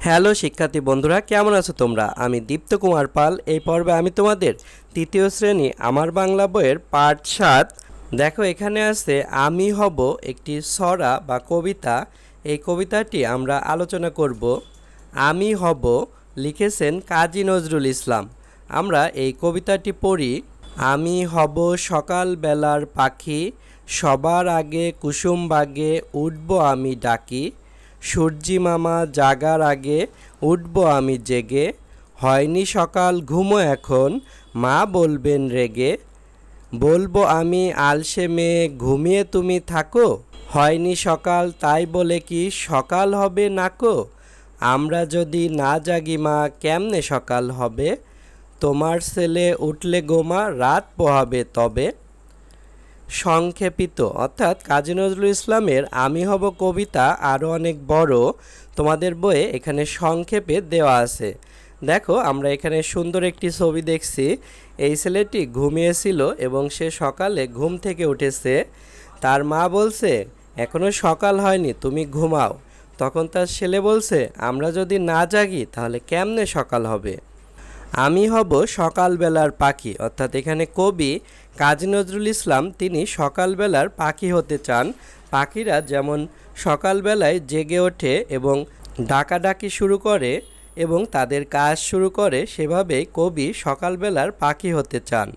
Hello শিক্ষার্থী বন্ধুরা, কেমন আছো তোমরা? আমি দীপ্ত কুমার পাল। এই পর্বে আমি তোমাদের তৃতীয় শ্রেণী আমার বাংলা বইয়ের পাঠ 7। দেখো, এখানে আছে আমি হব একটি ছড়া বা কবিতা। এই কবিতাটি আমরা আলোচনা করব। আমি হব লিখেছেন কাজী নজরুল ইসলাম। আমরা এই কবিতাটি পড়ি। আমি হব সকালবেলার পাখি, সবার আগে কুসুম বাগে উঠব আমি ডাকি। সূর্যি মামা জাগার আগে উঠব আমি জেগে। হয়নি সকাল ঘুমো এখন, মা বলবেন রেগে। বলবো আমি আলসে মেয়ে, ঘুমিয়ে তুমি থাকো। হয়নি সকাল তাই বলে কি সকাল হবে নাকো। আমরা যদি না জাগি মা, কেমনে সকাল হবে। তোমার ছেলে উঠলে গোমা, রাত পোহাবে তবে। সংক্ষেপিত অর্থাৎ কাজী নজরুল ইসলামের আমি হব কবিতা আরও অনেক বড়। তোমাদের বইয়ে এখানে সংক্ষেপে দেওয়া আছে। দেখো, আমরা এখানে সুন্দর একটি ছবি দেখছি। এই ছেলেটি ঘুমিয়েছিল এবং সে সকালে ঘুম থেকে উঠেছে। তার মা বলছে, এখনো সকাল হয়নি, তুমি ঘুমাও। তখন তার ছেলে বলছে, আমরা যদি না জাগি তাহলে কেমনে সকাল হবে। আমি হব সকালবেলার পাখি অর্থাৎ এখানে কবি কাজী নজরুল ইসলাম তিনি সকালবেলার পাখি হতে চান। পাখিরা যেমন সকালবেলায় জেগে ওঠে এবং ডাকাডাকি শুরু করে এবং তাদের কাজ শুরু করে, সেভাবেই কবি সকালবেলার পাখি হতে চান।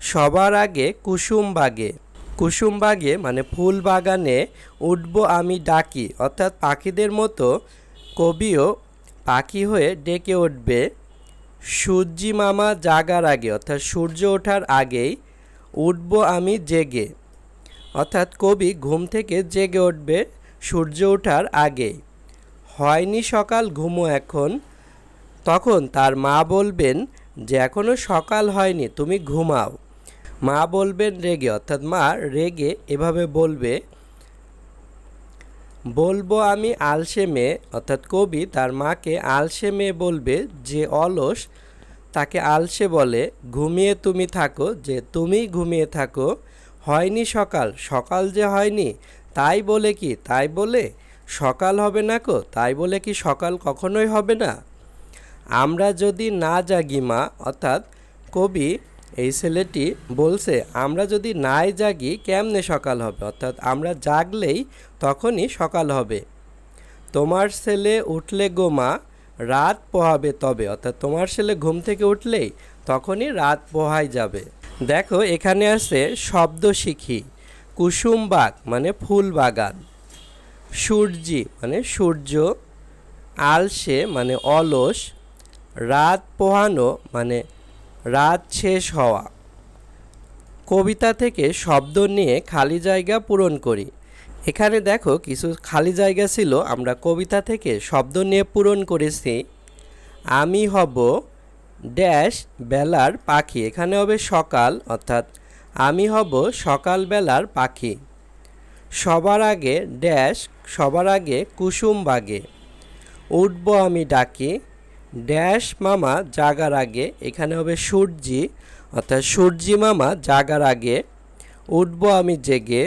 সবার আগে কুসুম বাগে, কুসুম বাগে মানে ফুল বাগানে উঠব আমি ডাকি অর্থাৎ পাখিদের মতো কবিও পাখি হয়ে ডেকে উঠবে। সূর্যি মামা জাগার আগে অর্থাৎ সূর্য ওঠার আগেই উঠব আমি জেগে অর্থাৎ কবি ঘুম থেকে জেগে উঠবে সূর্য ওঠার আগেই। হয়নি সকাল ঘুমো এখন, তখন তার মা বলবেন যে এখনও সকাল হয়নি, তুমি ঘুমাও। মা বলবেন রেগে অর্থাৎ মা রেগে এভাবে বলবে। বলবো আমি আলসে মেয়ে অর্থাৎ কবি তার মাকে আলসে মেয়ে বলবে, যে অলস তাকে আলসে বলে। ঘুমিয়ে তুমি থাকো, যে তুমি ঘুমিয়ে থাকো। হয়নি সকাল, সকাল যে হয়নি তাই বলে কি, তাই বলে সকাল হবে না কো, তাই বলে কি সকাল কখনোই হবে না। আমরা যদি না জাগি মা অর্থাৎ কবি এই ছেলেটি বলছে, আমরা যদি নাই জাগি কেমনে সকাল হবে অর্থাৎ আমরা জাগলেই তখনই সকাল হবে। তোমার ছেলে উঠলে গোমা, রাত পোহাবে তবে অর্থাৎ তোমার ছেলে ঘুম থেকে উঠলেই তখনই রাত পোহায় যাবে। দেখো, এখানে আছে শব্দ শিখি। কুসুম বাগ মানে ফুল বাগান, সূর্যি মানে সূর্য, আলসে মানে অলস, রাত পোহানো মানে রাত শেষ হওয়া। কবিতা থেকে শব্দ নিয়ে খালি জায়গা পূরণ করি। এখানে দেখো কিছু খালি জায়গা ছিল, আমরা কবিতা থেকে শব্দ নিয়ে পূরণ করেছি। আমি হব ড্যাশ বেলার পাখি, এখানে হবে সকাল অর্থাৎ আমি হব সকালবেলার পাখি। সবার আগে ড্যাশ, সবার আগে কুসুম বাগে উঠব আমি ডাকি। ড্যাশ মামা জাগার আগে, এখানে হবে সূর্যি অর্থাৎ সূর্যি মামা জাগার আগে উঠব আমি জেগে।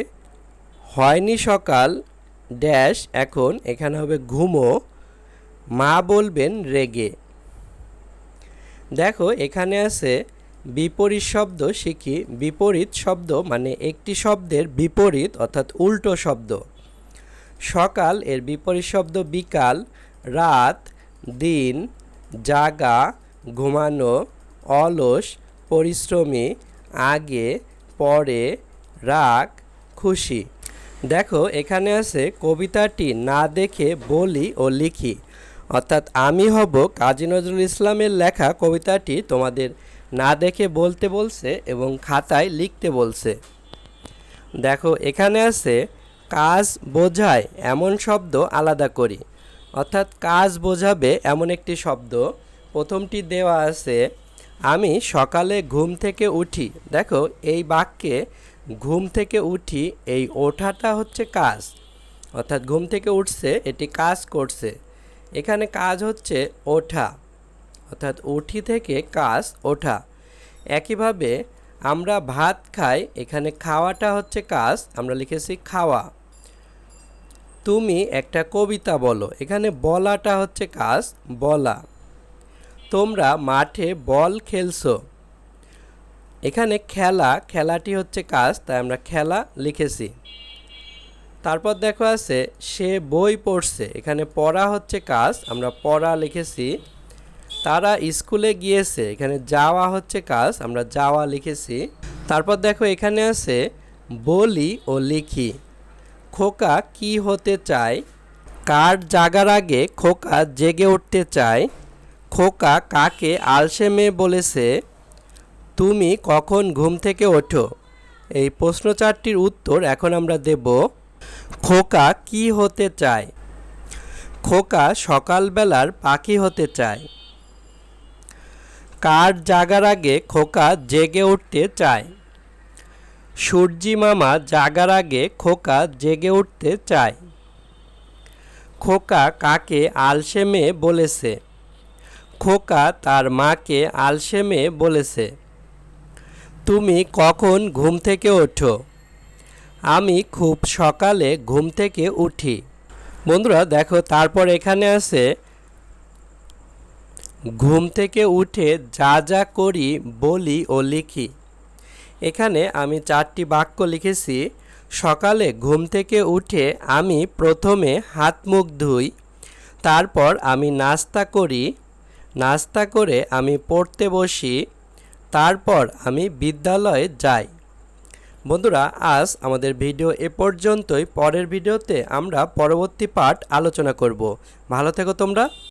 হয়নি সকাল ড্যাশ এখন, এখানে হবে ঘুমো, মা বলবেন রেগে। দেখো, এখানে আছে বিপরীত শব্দ শিখি। বিপরীত শব্দ মানে একটি শব্দের বিপরীত অর্থাৎ উল্টো শব্দ। সকাল এর বিপরীত শব্দ বিকাল, রাত, দিন, জাগা, ঘুমানো, অলস, পরিশ্রমী, আগে, পরে, রাগ, খুশি। দেখো, এখানে আছে কবিতাটি না দেখে বলি ও লিখি অর্থাৎ আমি হব কাজী নজরুল ইসলামের লেখা কবিতাটি তোমাদের না দেখে বলতে বলছে এবং খাতায় লিখতে বলছে। দেখো, এখানে আছে কাজ বোঝায় এমন শব্দ আলাদা করি অর্থাৎ কাজ বোঝাবে এমন একটি শব্দ। প্রথমটি দেওয়া আছে আমি সকালে ঘুম থেকে উঠি। দেখো, এই বাক্যে ঘুম থেকে উঠি এই ওঠাটা হচ্ছে কাজ অর্থাৎ ঘুম থেকে উঠছে, এটি কাজ করছে। এখানে কাজ হচ্ছে ওঠা অর্থাৎ উঠি থেকে কাজ ওঠা। একইভাবে আমরা ভাত খাই, এখানে খাওয়াটা হচ্ছে কাজ, আমরা লিখেছি খাওয়া। তুমি একটা কবিতা বলো। এখানে বলাটা হচ্ছে কাজ, বলা। তোমরা মাঠে বল খেলছো। এখানে খেলা, খেলাটি হচ্ছে কাজ, তাই আমরা খেলা লিখেছি। তারপর দেখো আছে সে বই পড়ছে। এখানে পড়া হচ্ছে কাজ, আমরা পড়া লিখেছি। তারা স্কুলে গিয়েছে। এখানে যাওয়া হচ্ছে কাজ, আমরা যাওয়া লিখেছি। তারপর দেখো এখানে আছে বলি ও লিখি। খোকা কি হতে চায়? কার জাগার আগে খোকা জেগে উঠতে চায়? খোকা কাকে আলসে মেয়ে বলেছে? তুমি কখন ঘুম থেকে ওঠো? এই প্রশ্ন চারটির উত্তর এখন আমরা দেব। খোকা কি হতে চায়? খোকা সকালবেলার পাখি হতে চায়। কার জাগার আগে খোকা জেগে উঠতে চায়? সূর্যি মামা জাগার আগে খোকা জেগে উঠতে চায়। খোকা কাকে আলসে মেয়ে বলেছে? খোকা তার মাকে আলসে মেয়ে বলেছে। তুমি কখন ঘুম থেকে ওঠো? আমি খুব সকালে ঘুম থেকে উঠি। বন্ধুরা দেখো তারপর এখানে আছে ঘুম থেকে উঠে যা যা করি বলি ও লিখি। এখানে আমি চারটি বাক্য লিখেছি। সকালে ঘুম থেকে উঠে আমি প্রথমে হাত মুখ ধুই, তারপর আমি নাস্তা করি, নাস্তা করে আমি পড়তে বসি, তারপর আমি বিদ্যালয়ে যাই। বন্ধুরা আজ আমাদের ভিডিও এ পর্যন্তই। পরের ভিডিওতে আমরা পরবর্তী পার্ট আলোচনা করব। ভালো থেকো তোমরা।